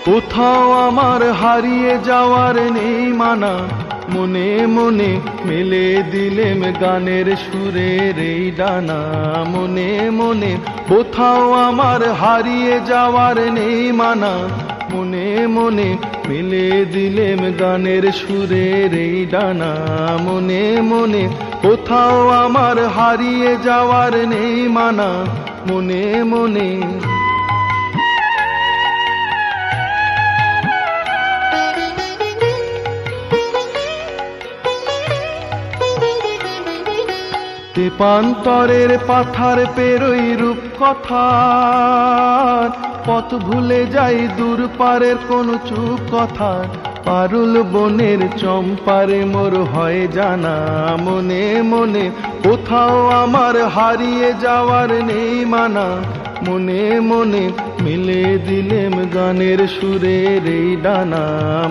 কোথাও আমার হারিয়ে যাওয়ার নেই মানা, মনে মনে মেলে দিলেম গানের সুরের এই ডানা। মনে মনে কোথাও আমার হারিয়ে যাওয়ার নেই মানা, মনে মনে মেলে দিলেম গানের সুরের এই ডানা। মনে মনে কোথাও আমার হারিয়ে যাওয়ার নেই মানা, মনে মনে। তেপান্তরের পাথার পেরোই রূপ কথার, পথ ভুলে যাই দূর পারের কোন চুপ কথা। পারুল বনের চম্পারে মোর হয় জানা, মনে মনে কোথাও আমার হারিয়ে যাওয়ার নেই মানা, মনে মনে মিলে দিলেম গানের সুরের এই ডানা।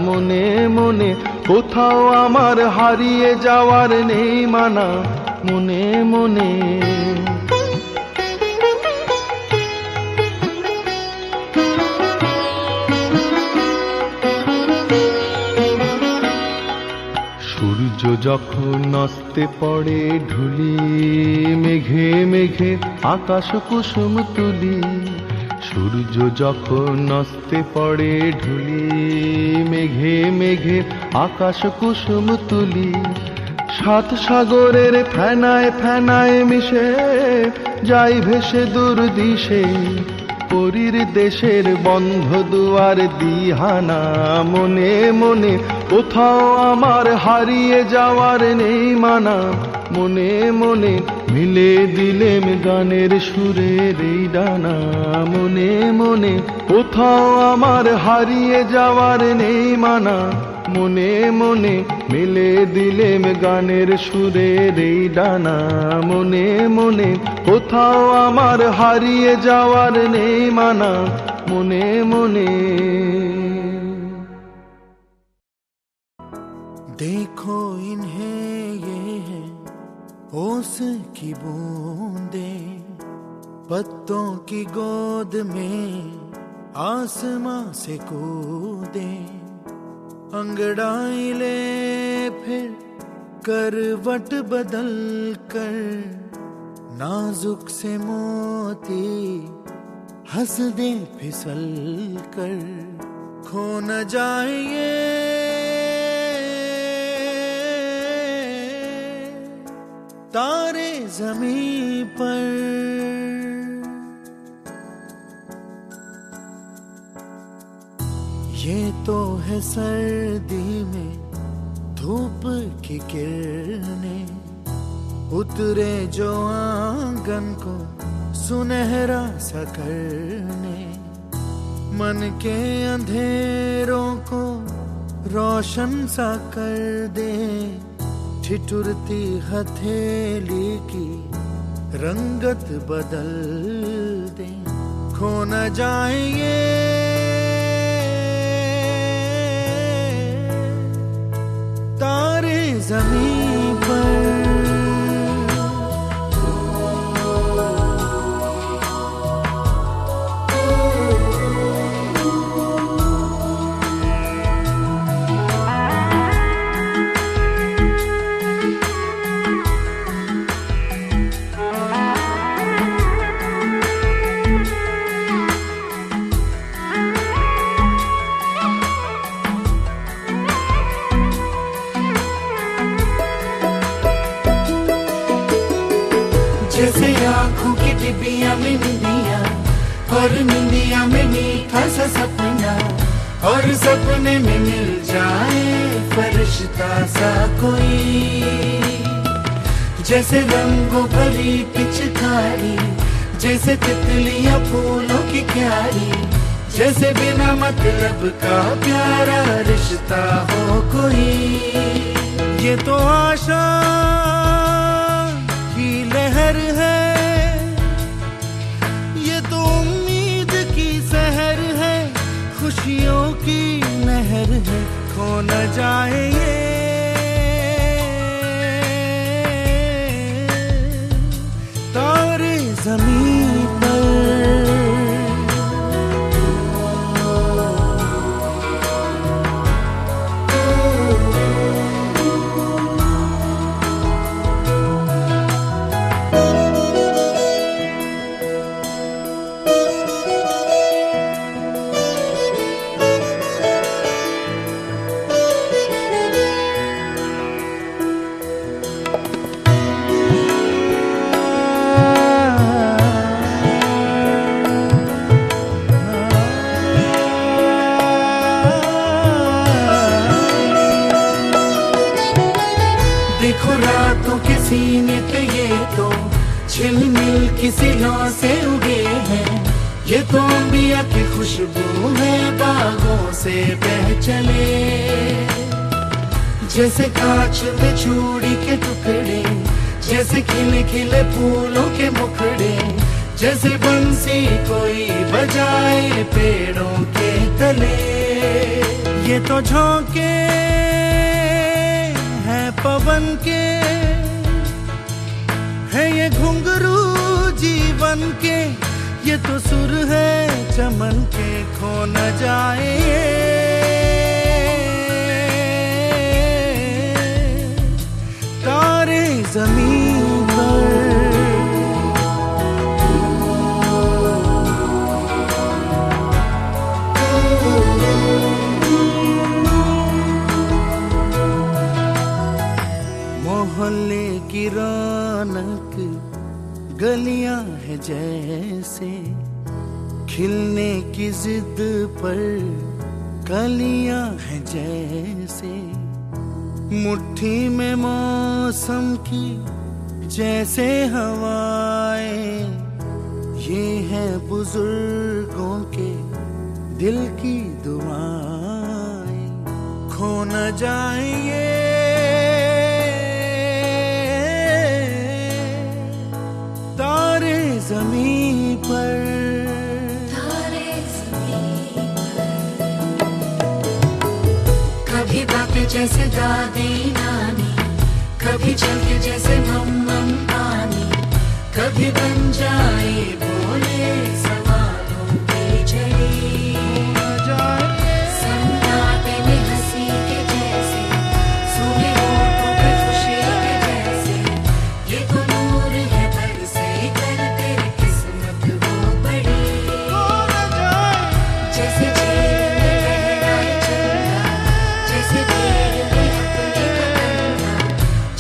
মনে মনে কোথাও আমার হারিয়ে যাওয়ার নেই মানা, মনে মনে। সূর্য যখন অস্তে পড়ে ঢুলি, মেঘে মেঘে আকাশ কুসুম তুলি। সূর্য যখন অস্তে পড়ে ঢুলি, মেঘে মেঘে আকাশ কুসুম তুলি। সাত সাগরের ফেনায় ফেনায় মিশে যাই ভেসে দূর দিশে, পরীর দেশের বন্ধ দুয়ার দিহানা। মনে মনে কোথাও আমার হারিয়ে যাওয়ার নেই মানা, মনে মনে মিলে দিলেম গানের সুরের এই ডানা। মনে মনে কোথাও আমার হারিয়ে যাওয়ার নেই মানা, মনে মনে মিলে দিলেম গানের সুরের এই ডানা। মনে মনে কোথাও আমার হারিয়ে যাওয়ার নেই মানা, মনে মনে। देखो इन्हें ये है ओस की बूंदे, पत्तों की गोद में आसमां से कूदे। अंगड़ाई ले फिर करवट बदल कर, नाजुक से मोती हंस दे फिसल कर। खो न जाए ये तारे ज़मीं पर, ये तो है सर्दी में धूप की किरणें, उतरे जो आंगन को सुनहरा सा करने। मन के अंधेरों को रोशन सा कर दे, ठिठुरती हथेली की रंगत बदल दे। खो न जाए ये तारे ज़मीं पर। जैसे आँखों की डिबिया में निंदिया, और निंदिया में मीठा सा सपना, और सपने में मिल जाए फरिश्ता सा कोई। जैसे रंगों भरी पिचकारी, जैसे तितलियां फूलों की क्यारी, जैसे बिना मतलब का प्यारा रिश्ता हो कोई। ये तो आशा की लहर है, ये तो उम्मीद की सहर है, खुशियों की लहर है। खो न जाए ये तारे ज़मीं पर। झिलमिल किसी लौ से उगे हैं, ये तो अंबिया की खुशबू है बागों से बह चले। जैसे कांच में चूड़ी के टुकड़े, जैसे खिले खिले फूलों के मुखड़े, जैसे बंसी कोई बजाए पेड़ों के तले। ये तो झोंके हैं पवन के, है ये घुंघरू जीवन के, ये तो सुर है चमन के खो न जाए। तारे जमीन पर मोहल्ले की रौनक गलियां है जैसे, खिलने की जिद पर कलियां है जैसे, मुट्ठी में मौसम की जैसे हवाएं, ये है बुजुर्गों के दिल की दुआएं, खो न जाए ये तारे ज़मीं पर। कभी बातें जैसे दादी नानी, कभी चलके जैसे मम्मम पानी, कभी बन जाए बोले सवालों की झड़ी। सन्नाटे में हंसी के जैसे, सूखे होठों पे खुशी के जैसे, ये तो नूर है बरसे कर तेरी किस्मत वो बड़ी। जैसे झील में लहराए चंदा, जैसे भीड़ में अपने को करना,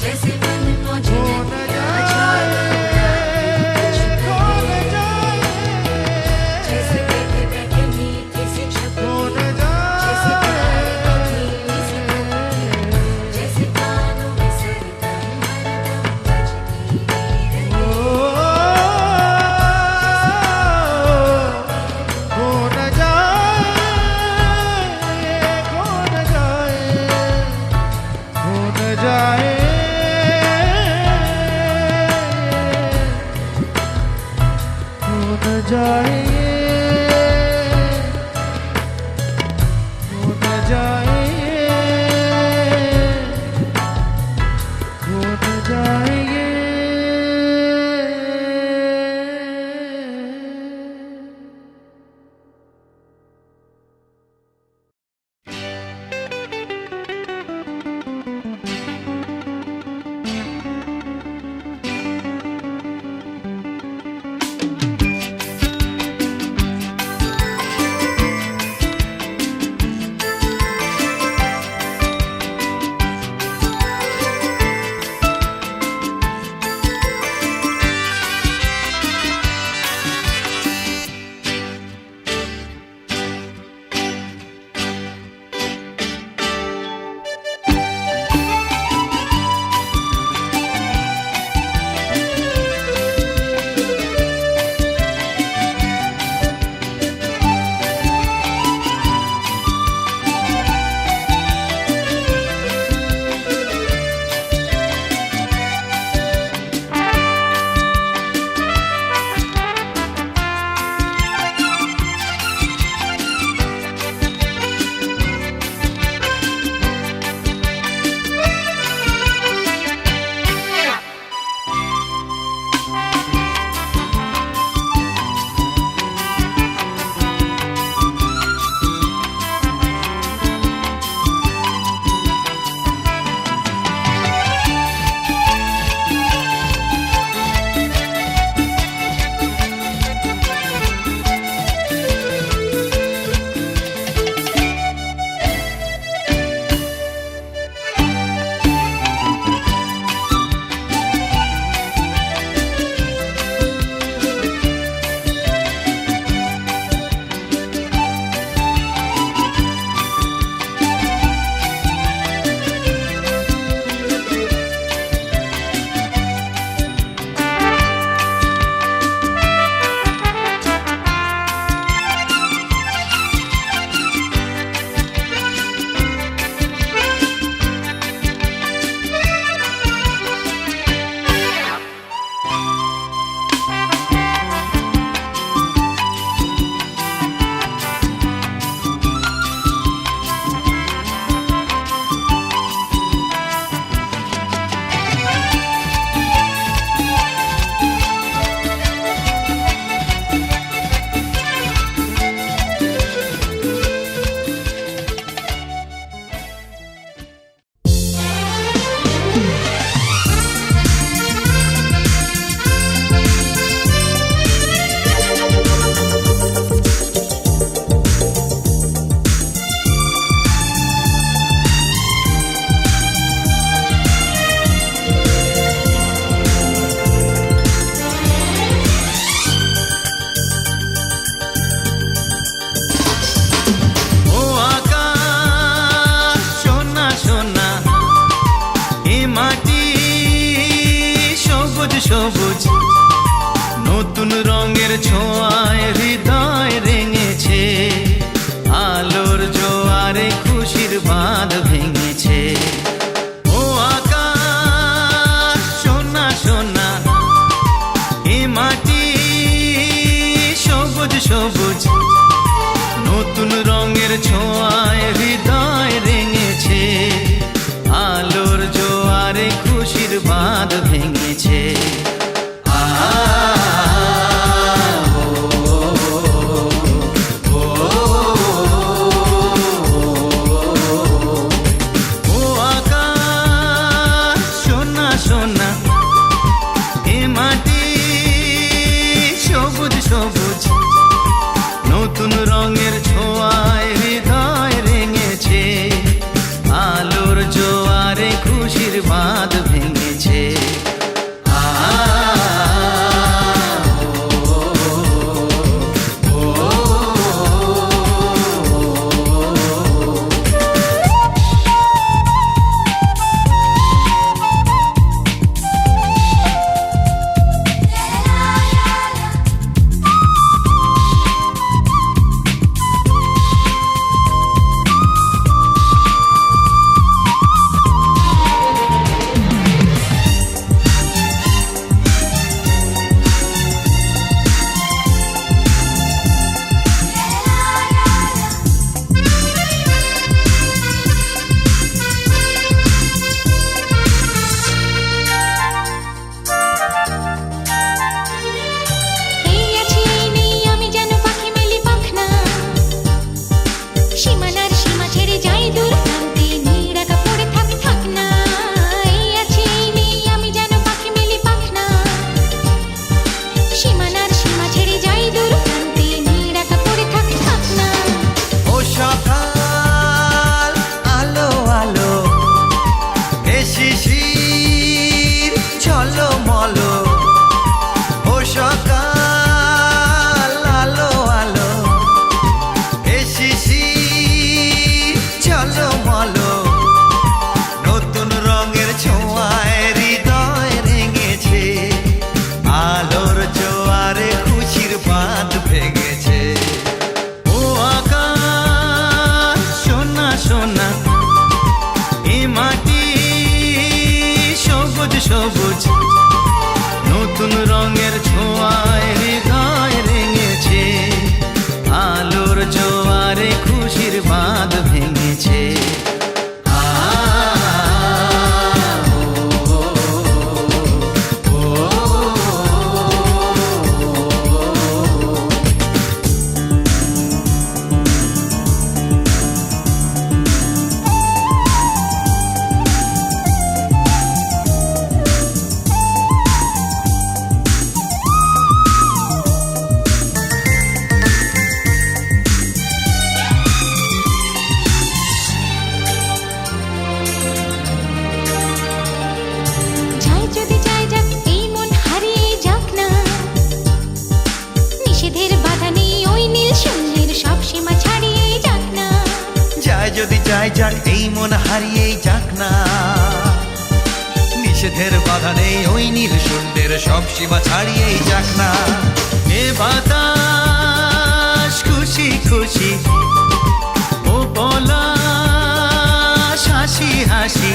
जैसे मन को झिलमिला जाए कुछ करे। নতুন রঙের ছোঁয়ায় হৃদয় রেঙেছে, আলোর জোয়ারে খুশির বাঁধ ভেঙেছে। ও আকাশ সোনা সোনা, এ মাটি সবুজ সবুজ, নতুন রঙের ছোঁয়ায় হৃদয় রেঙেছে, আলোর জোয়ারে খুশির বাঁধ ভেঙেছে। সবুজ, নতুন রঙের ছোঁয়ায় হৃদয় রেঙেছে, আলোর জোয়ারে খুশির বাঁধ ভেঙেছে। যদি যাই যাক এই মন হারিয়েই যাক না, নিষেধের বাধা নেই ওই নীল শূন্যের সব সীমা ছাড়িয়েই যাক না। এ বাতাস খুশি খুশি, ও পলাশ হাসি হাসি,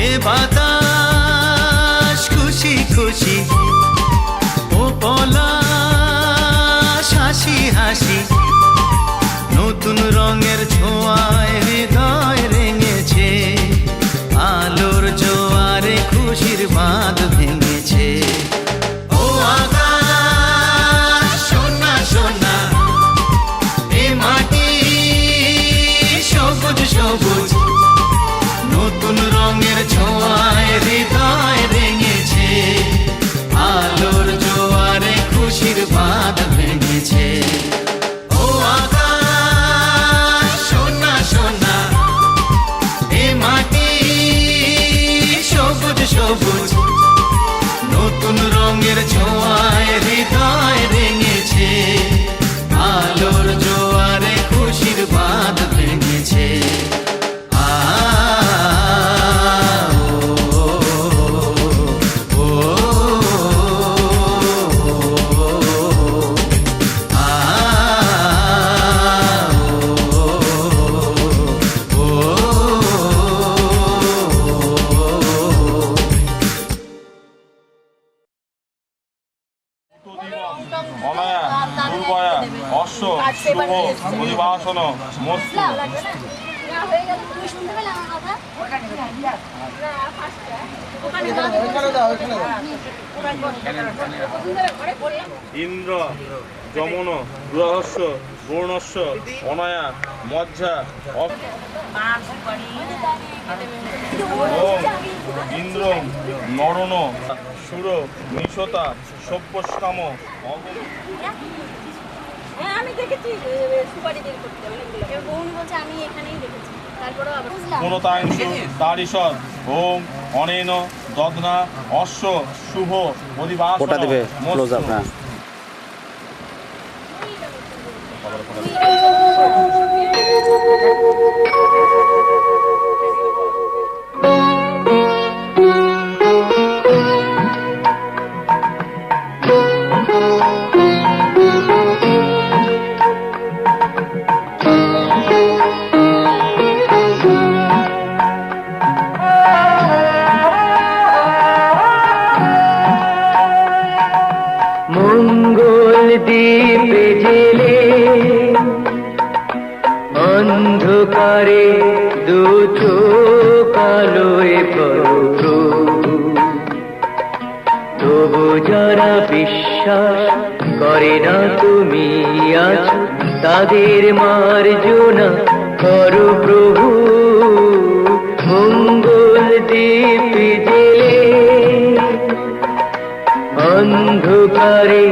এ বাতাস খুশি খুশি, ও পলাশ হাসি হাসি, নতুন রঙের ছোঁয়ায় হৃদয় রেঙেছে, আলোর জোয়ারে খুশির বাঁধ ভেঙেছে। ও আকাশ সোনা সোনা, এ মাটি সবুজ সবুজ, নতুন রঙের ছোঁয়ায় হৃদয় রেঙেছে, আলোর জোয়ারে খুশির বাঁধ ভেঙেছে। ও আকাশ সোনা অশ্ব শুভ অধিবাসন মস্তু। ইন্দ্র যমন দুরহস্য পূর্ণস্য অনয়া মজ্জা ওম ইন্দ্র নরণ সুর নিশতা সভ্যস্কাম হ্যাঁ আমি দেখেছি সুপারি বের করতে অনেকগুলো বোন বলছে আমি এখানেই দেখেছি তারপরেও আবার বুঝলাম পুনতাংশু তারিষদ ওম অনেন দদনা অশ্ব শুভ অধিবাসন ওটা দেবে ক্লোজ আপ। হ্যাঁ মঙ্গল দ্বীপে জেলে অন্ধকারে দু চোখ আলোয় প্রভু, তবু যারা বিশ্বাস করে না তুমি আছো তাদের মার্জনা করো প্রভু। মঙ্গল দ্বীপে জেলে অন্ধকারে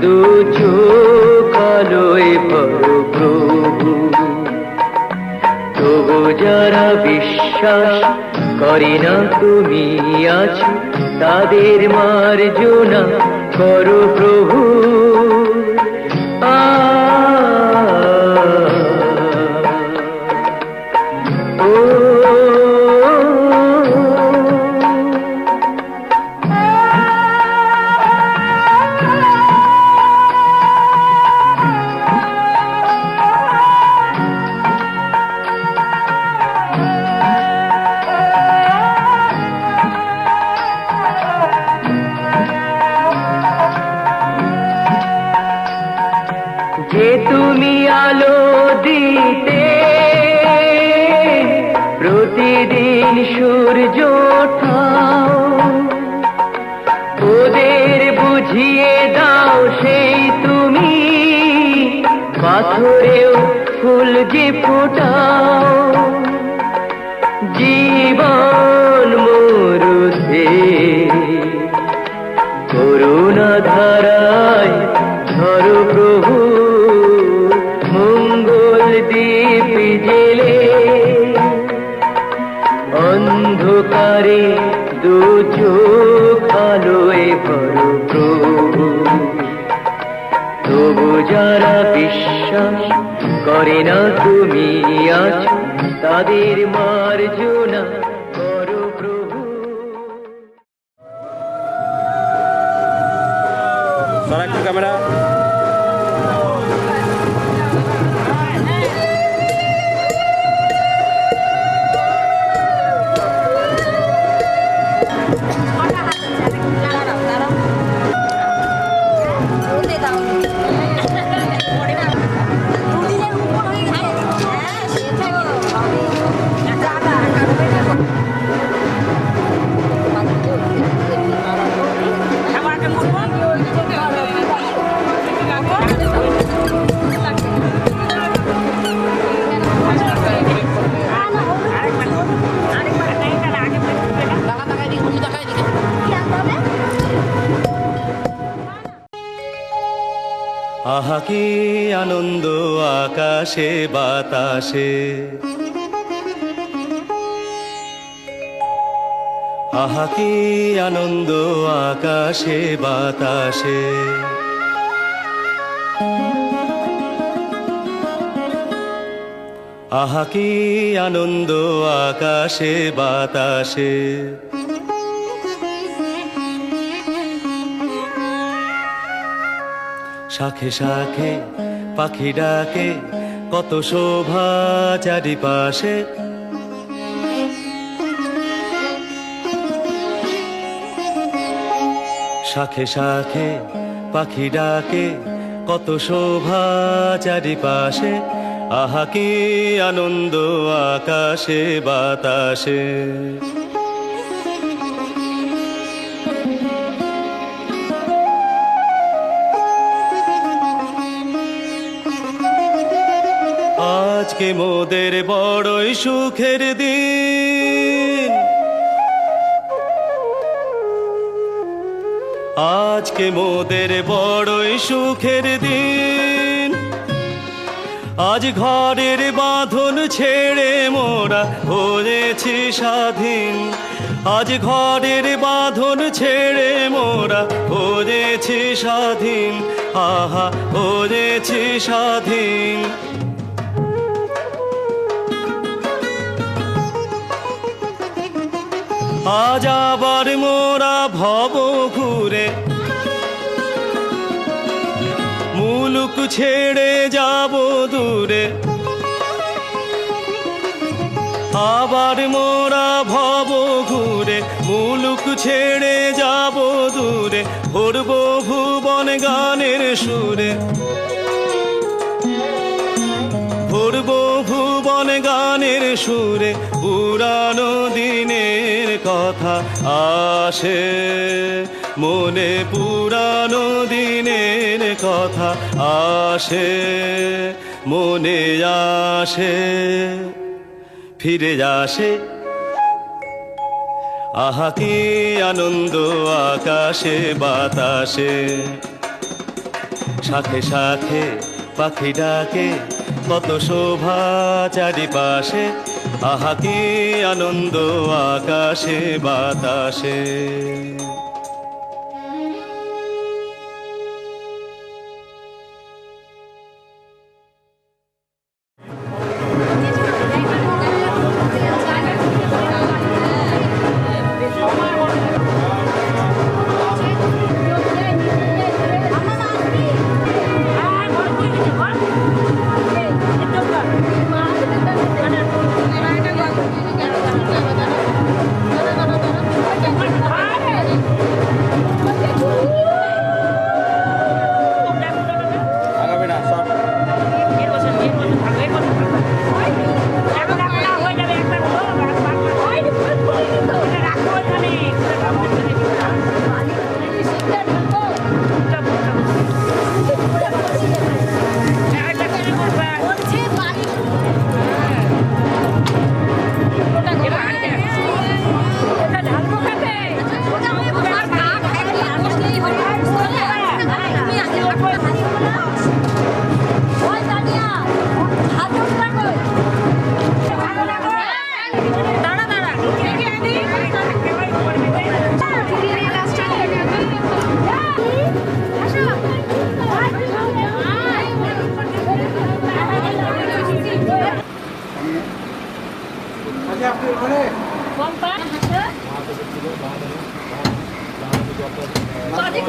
দু চোখ আলোয় প্রভু, তবু যারা বিশ্বাস করে না তুমি আছো তাদের মার্জনা করো প্রভু। যে তুমি আলো দিতে প্রতিদিন সূর্য ওঠাও, ওদের বুঝিয়ে দাও সেই তুমি পাথরেও ফুল যে ফোটাও। জীবন মরুতে করুণা ধারায় ধরো প্রভু। মঙ্গল দ্বীপ জেলে অন্ধকারে দু চোখ আলোয় ভরো প্রভু, তবু যারা বিশ্বাস করে না তুমি আছো তাদের মার্জনা করো প্রভু। সর একটু ক্যামেরা। আহা কি আনন্দ আকাশে বাতাসে, আহা কি আনন্দ আকাশে বাতাসে। আহা কি আনন্দ আকাশে বাতাসে। শাখে শাখে পাখি ডাকে কত শোভা চারিপাশে। শাখে শাখে পাখি ডাকে কত শোভা চারিপাশে, আহা কি আনন্দ আকাশে বাতাসে। আজকে মোদের বড়ই সুখের দিন, আজকে মোদের বড়ই সুখের দিন। আজ ঘরের বাঁধন ছেড়ে মোরা হয়েছি স্বাধীন, আজ ঘরের বাঁধন ছেড়ে মোরা হয়েছি স্বাধীন, আহা হয়েছি স্বাধীন। আজ আবার মোরা ভব ঘুরে মুলুক ছেড়ে যাব দূরে, আবার মোরা ভব ঘুরে মুলুক ছেড়ে যাব দূরে, ভরব ভুবন গানের সুরে, ভরব ভুবন গানের সুরে। পুরানো দিনের কথা আসে মনে, পুরানো দিনের কথা আসে মনে, আসে ফিরে আসে। আহা কি আনন্দ আকাশে বাতাসে, শাখে শাখে পাখি ডাকে, কত শোভা চারিপাশে, আহা কি আনন্দ আকাশে বাতাসে।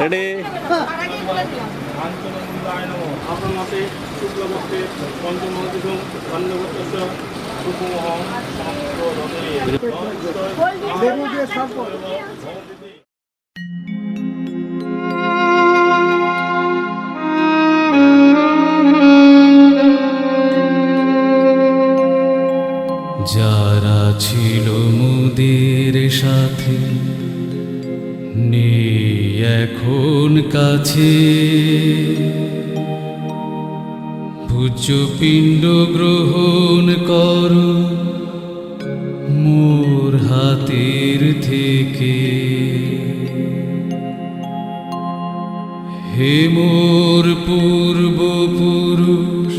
রেডি আপনার মতে শুক্লপক্ষে পঞ্চমহতিথম অন্নগোত্রস্য সুকুমহং যারা ছিল মোদের সাথে নেই এখন কাছে, পূজ্য পিণ্ড গ্রহণ কর মোর হাতের থেকে। হে মোর পূর্বপুরুষ,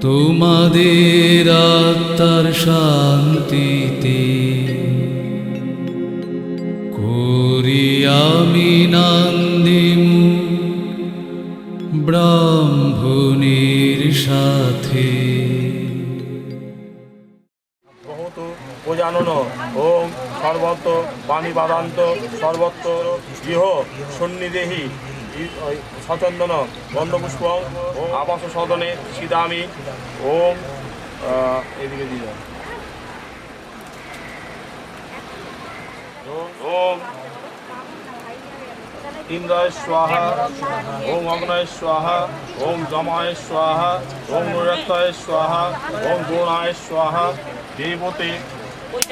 তোমাদের আত্মার শান্তিতে করি আমি নান্দিমুখ ব্রাহ্মণের সাথে। বহুত প্রজানন ওম সর্বত্র পাণিপাদান্ত সর্বত্র গৃহ সন্নিদেহি সচন্দন গন্ধপুষ্প আবাস সদনে সিদামি। ওম এদিকে দিয়ে ওম ইন্দ্রায় স্বাহা ওং অগ্নয় স্বাহা ওং যমায় স্বাহা ওং নৈরত্যায় স্বাহা ওং গুণায় স্বাহা দেবতে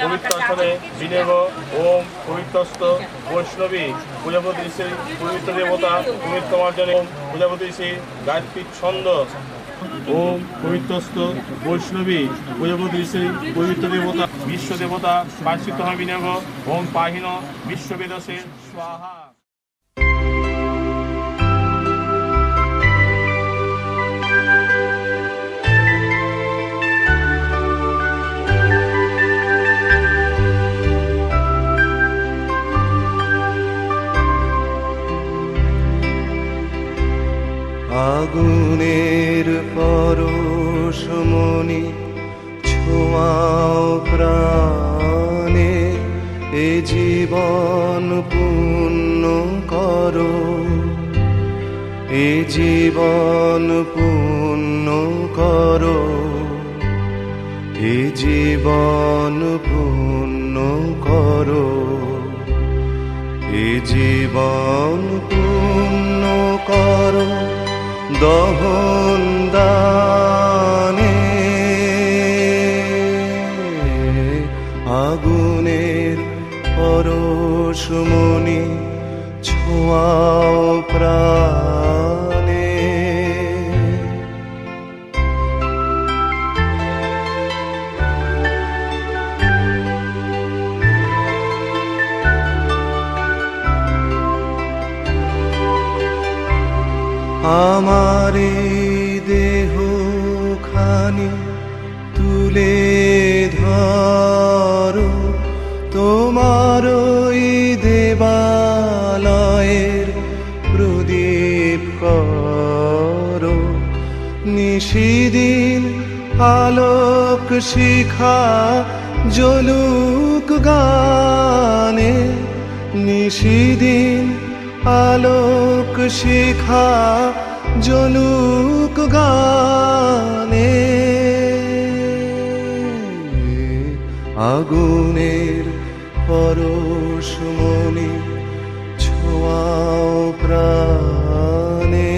পবিত্রাসনে বিনিয়োগ ওম পবিত্রস্ত বৈষ্ণবী প্রজাপতি শ্রী পবিত্র দেবতা পবিত্র মার্জনে ওম প্রজাপতি শ্রী গায়ত্রী ছন্দ ওম পবিত্রস্ত বৈষ্ণবী প্রজাপতি শ্রী পবিত্র দেবতা বিশ্ব দেবতা বার্ষিক বিনিয়োগ ওম পাহিন বিশ্ববেদসে স্বাহা। আগুনের পরশমণি ছোঁয়াও প্রাণে, এ জীবন পূর্ণ করো, এ জীবন পূর্ণ করো, এ জীবন পূর্ণ করো, এ জীবন পূর্ণ করো দহন দানে। আগুনের পরশমণি ছোঁয়াও প্রাণে। আমার দেহ খানি তুলে ধরো, তোমার ওই দেবালয়ের প্রদীপ করো। নিশিদিন আলোক শিখা জ্বলুক গানে, নিশিদিন আলোক শিখা জ্বলুক গানে। আগুনের পরশমণি ছোঁয়াও প্রাণে।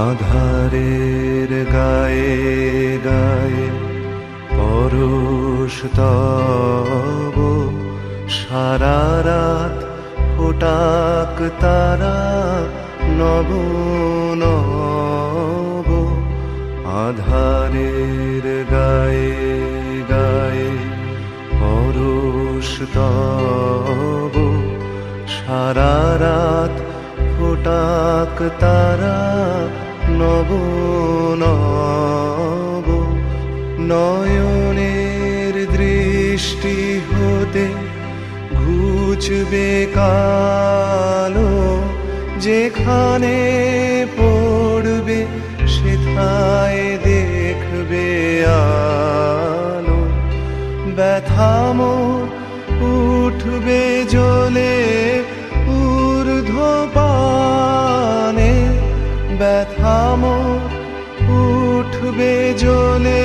আধারের গায়ে গায়ে পরশ তব, সারা রাত ফোটাক তারা নব নব। আধারের গায়ে গায়ে পরশ তব, সারা রাত ফোটাক তারা নব নব। নয়নের দৃষ্টি হতে ঘুচবে কালো, যেখানে পড়বে সেথায় দেখবে আলো। ব্যথা মোর উঠবে জ্বলে ঊর্ধ্বপানে, ব্যথা মোর উঠবে জ্বলে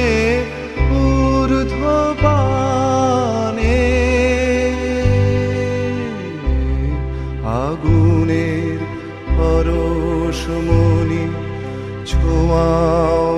ঊর্ধ্বপানে। আগুনের পরশমণি ছোঁয়াও